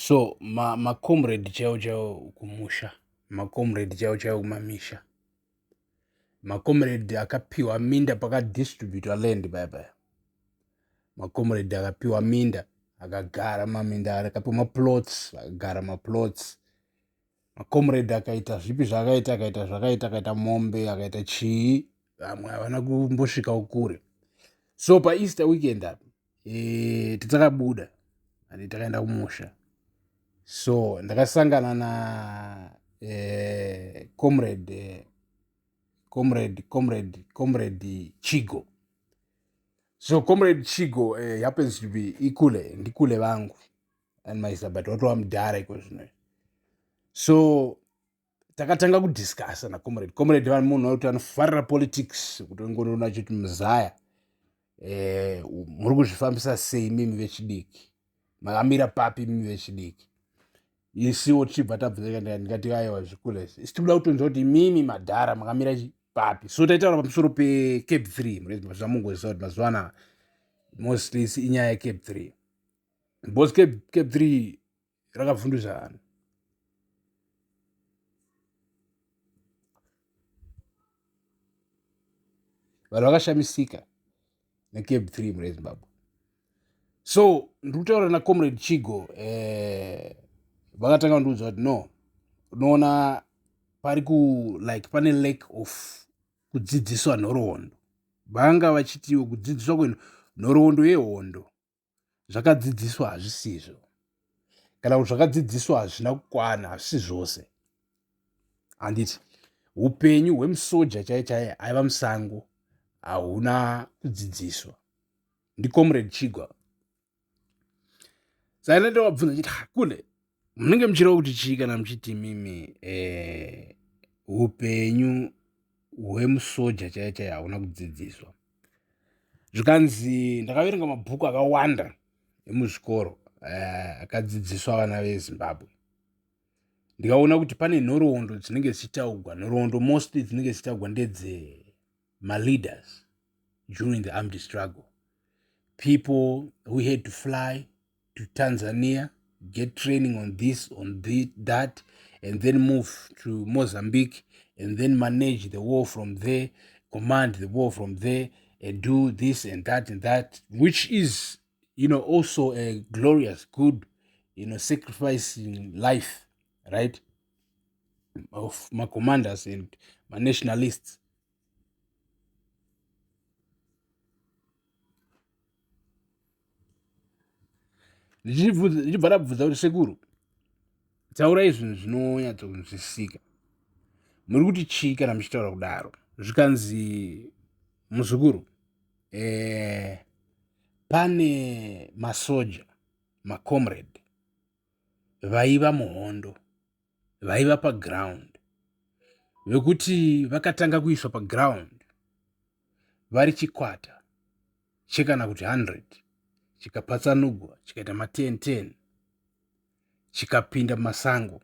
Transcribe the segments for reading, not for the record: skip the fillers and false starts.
So macomrade chaiwo kumusha, macomrade chaiwo kumamisha, macomrade akapiwa minda pakadistributwa land paya, macomrade akapiwa minda akagara maminda akapiwa maplots akagara maplots. Macomrade akaita zvipi zvakaita akaita mombe akaita chii, vamwe havana kumbosvika kure. So paeaster weekend apa tatakabuda andi takaenda kumusha. So ndakasangana na comrade Chigo. So comrade Chigo happens to be ndikule vangu and myself, but watova mudhara iko zvino. So takatanga kudiscussa comrade vanhu munhu wekuti anofarira politics, kuti ngonoona chiti muzaya muri kuzvifambisa sei mimi vechidiki, makamira papi mimi vechidiki. Isiwo tichibva tabvunza ndikati aiwa zvikule isi tinoda kutonzwa kuti mimi madhara makamira papi. So taitaura pamusoro pecape 3 zvamungoziva kuti mazuva anaya mostly inyaya yecape 3 because cape 3 rakavhundutsa vanhu. Vanhu vakashamisika necape 3 mune Zimbabwe. So ndikutaura nacomrade Chigo vakatanga kundiudza kuti no, unoona pane lack of kudzidziswa nhoroondo. Vanga vachitiwo kudzidziswa kwenhoroondo yehondo zvakadzidziswa hazvisizvo, kana kuti zvakadzidziswa hazvina kukwana, hazvisi zvose. Handiti upenyu hwemusoja chaiye aiva musango hauna kudzidziswa. Ndicomrade Chigwa. Saka ndakabvunza chiti kule munenge muchireva kuti chii kana muchiti mimi upenyu hwemusoja chaiye hauna kudzidziswa. Zvikanzi ndakaverenga mabhuku akawanda emuzvikoro akadzidziswa vana veZimbabwe, ndikaona kuti pane nhoroondo dzinenge dzichitaurwa. Nhoroondo mostly dzinenge dzichitaurwa ndedze maleaders during the armed struggle, people who had to fly to Tanzania, get training on this, on that, and then move to Mozambique, and then manage the war from there, command the war from there, and do this and that, which is, also a glorious, good, sacrificing life, right, of my commanders and my nationalists. Ndichibva ndabvunza kuti sekuru, taurai zvinhu zvinonyatsokunzwisisika. Muri kuti chii kana muchitaura kudaro? Zvikanzi muzukuru, pane masoja, macomrade vaiva muhondo, vaiva paground, vekuti vakatanga kuiswa paground vari chikwata chekana kuti 100, chikapatsanugwa chikaita ma10 chikapinda mumasango,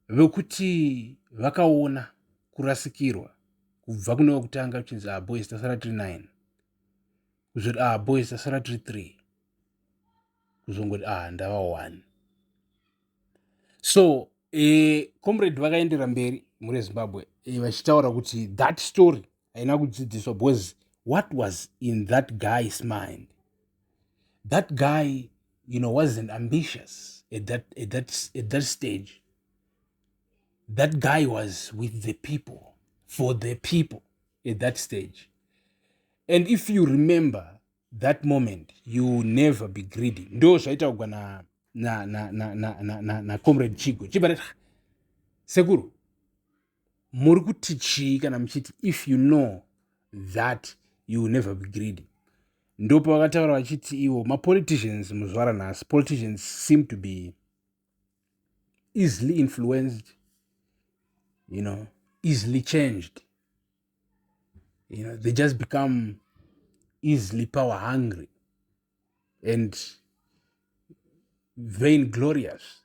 vekuti vakaona kurasikirwa kubva kune wekutanga kuchinzi boys tasara tiri 9, kuzoti boys tasara tiri 3, kuzongoti ndava 1. So comrade vakaendera mberi muri Zimbabwe vachitaura kuti that story haina kudzidziswa, because what was in that guy's mind, that guy wasn't ambitious at that stage. That guy was with the people, for the people at that stage. And if you remember that moment, you will never be greedy. Ndo zvaitaurwa na comrade Chigo. Chibare sekuru, muri kuti chii kana muchiti if you know that you will never be greedy. Ndo pavakataura vachiti ivo mapoliticians muzuva ranhasi, politicians seem to be easily influenced, easily changed. They just become easily power hungry and vainglorious,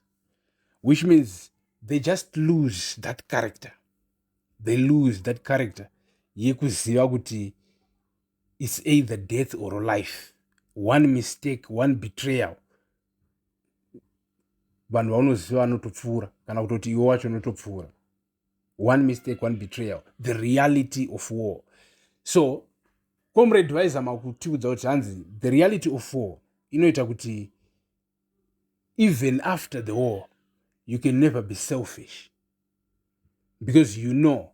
which means they just lose that character. They lose that character yekuziva kuti it's either death or life. One mistake, one betrayal vanhu vaunoziva vanotopfuura kana kutoti iwe wacho unotopfuura. One mistake, one betrayal, the reality of war. So comrade vaizama kutiudza kuti hanzi the reality of war inoita kuti even after the war you can never be selfish, because you know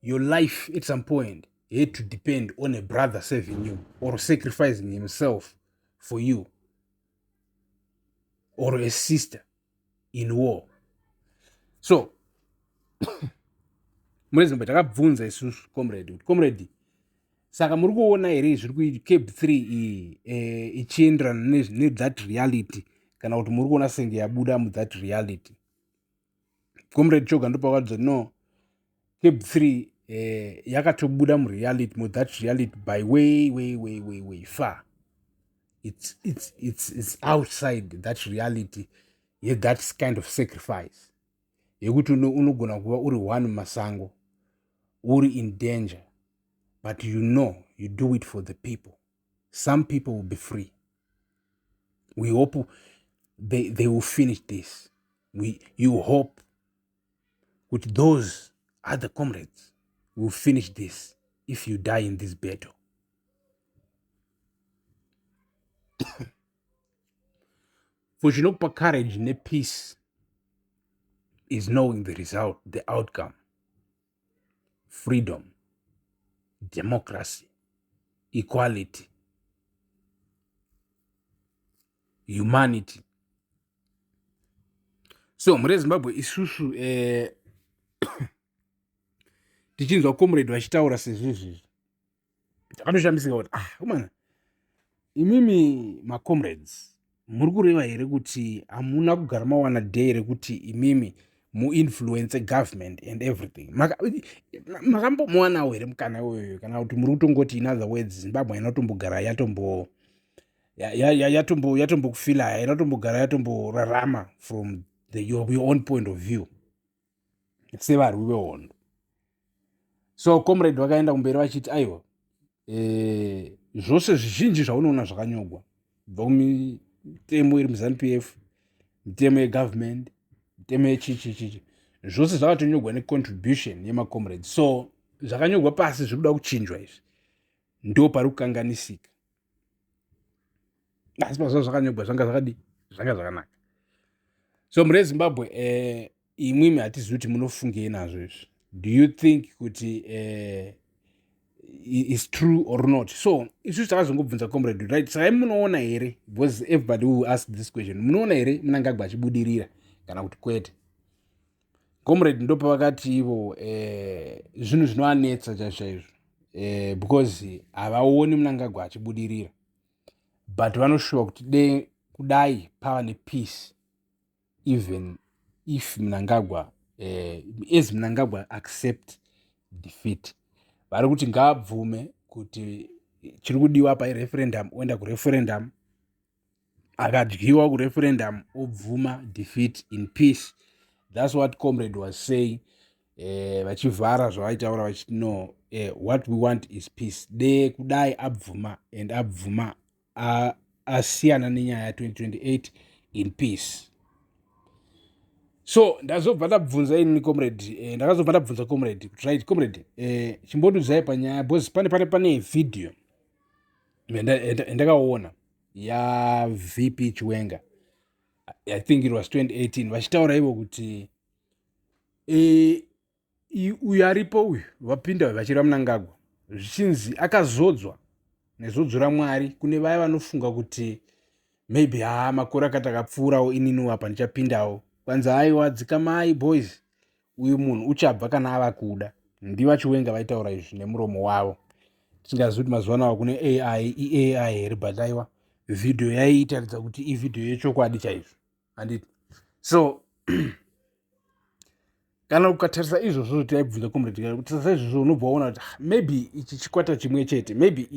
your life at some point had to depend on a brother saving you or sacrificing himself for you, or a sister in war. So munezimba takabvunza isusu comrade saka muri kuona here zviri kuita Cape 3 ichienderana nethat reality, kana kuti muri kuona senge yabuda muthat reality? Comrade Choga ndopakadza no, Cape 3 yakatobuda muthat reality by way far. It's outside that reality that kind of sacrifice yekuti unogona kuva uri one masango, uri in danger, but you know you do it for the people. Some people will be free. We hope they will finish this. You hope with those other comrades will finish this if you die in this battle. For chinokupa courage ne peace is knowing the result, the outcome. Freedom, democracy, equality, humanity. So mure Zimbabwe isusu tichinzwa comrade vachitaura sezvizvi takatoshamisika kuti kumana imimi macomrades muri kureva here kuti hamuna kugara mawana day rekuti imimi muinfluence government and everything? Makambomuwanawo here mukana iyoyo, kana kuti muri kutongoti in other words Zimbabwe haina kutombogara yatombokufila, haina kutombogara yatomborarama from your own point of view sevarwi vehondo? So comrade vakaenda kumberi vachiti aiwa zvose zvizhinji zvaunoona zvakanyogwa kubva kumitemo iri muZANU-PF, mitemo yegovernment, mitemo yechichi, zvose zvakatonyogwa necontribution yemacomrades. So zvakanyogwa pasi zviri kuda kuchinjwa izvi, ndo pari kukanganisika. Asi pazva zvakanyogwa zvanga zvakanaka. So mure Zimbabwe imwimi hatizivi kuti munofungei nazvo izvi. Do you think kuti is true or not? So isusu takazongobvunza comrade, right? Saka munoona here, because everybody who asked this question, munoona here Mnangagwa achibudirira kana kuti kwete? Comrade ndopa vakati ivo zvinhu zvinoanetsa chaizvo because havaoni Mnangagwa achibudirira, but vanoshuva kuti kudai pava nepeace, even if Mnangagwa as Mnangagwa accept defeat, vari kuti ngaabvume kuti chiri kudiwa pareferendum oenda kureferendum, akadyiwa kureferendum obvuma defeat in peace. That's what comrade was saying. Vachivhara zvavaitaura vachiti no, what we want is peace. Kudai abvuma and abvuma asiyana nenyaya ya2028 in peace. So ndazobva ndabvunza ini comrade, ndakazobva ndabvunza comrade, right comrade, chimbodudzai panyaya, because pane video ndakaona yaVP Chiwenga, I think it was 2018, vachitaura ivo kuti uyu aripo uyu vapinda vachireva Mnangagwa zvichinzi akazodzwa nezodzo raMwari kune vaya vanofunga kuti maybe makore akati akapfuurawo inini apa ndichapindawo, kwanza aiwa dzikamai boys, uyu munhu uchabva kana ava kuda. Ndiva Chiwenga vaitaura izvi nemuromo wavo, tisingazivi kuti mazuva anawa kune AI here, but aiwa video yaiitaridza kuti ividhio yechokwadi chaizvo, handiti? So kana ukatarisa izvozvo taibvunza comrade, kutarisa izvozvo unobva waona kuti maybe ichi chikwata chimwe chete, maybe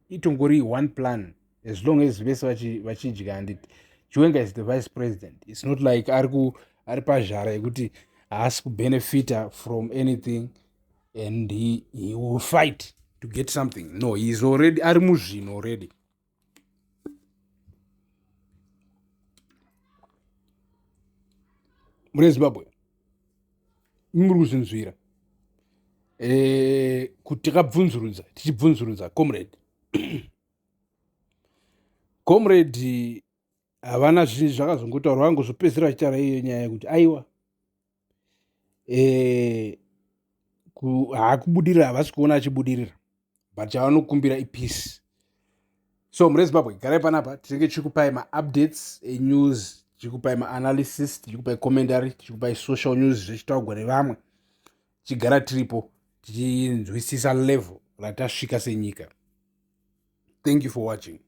itongori one plan, as long as vese vachidya, handiti? Chiwenga is the vice president. It's not like ari pazhara yekuti haasi kubenefita from anything and he will fight to get something. No, he is already ari muzvino already. mune Zimbabwe muri kuzvinzwira kuti tikabvunzurudza tichibvunzurudza comrade comrade havana zvinhu zvakazongotaurwa vangozopedzisira vachitaura iyo nyaya yekuti aiwa haakubudirira havasi kuona achibudirira but chavanokumbira ipeace. So mune Zimbabwe garai panapa tinenge tichikupai maupdates enews, tichikupai maanalysis, tichikupai commentary, tichikupai social news zvichitaurwa nevamwe, tichigara tiripo tichinzwisisa level ratasvika senyika. Thank you for watching.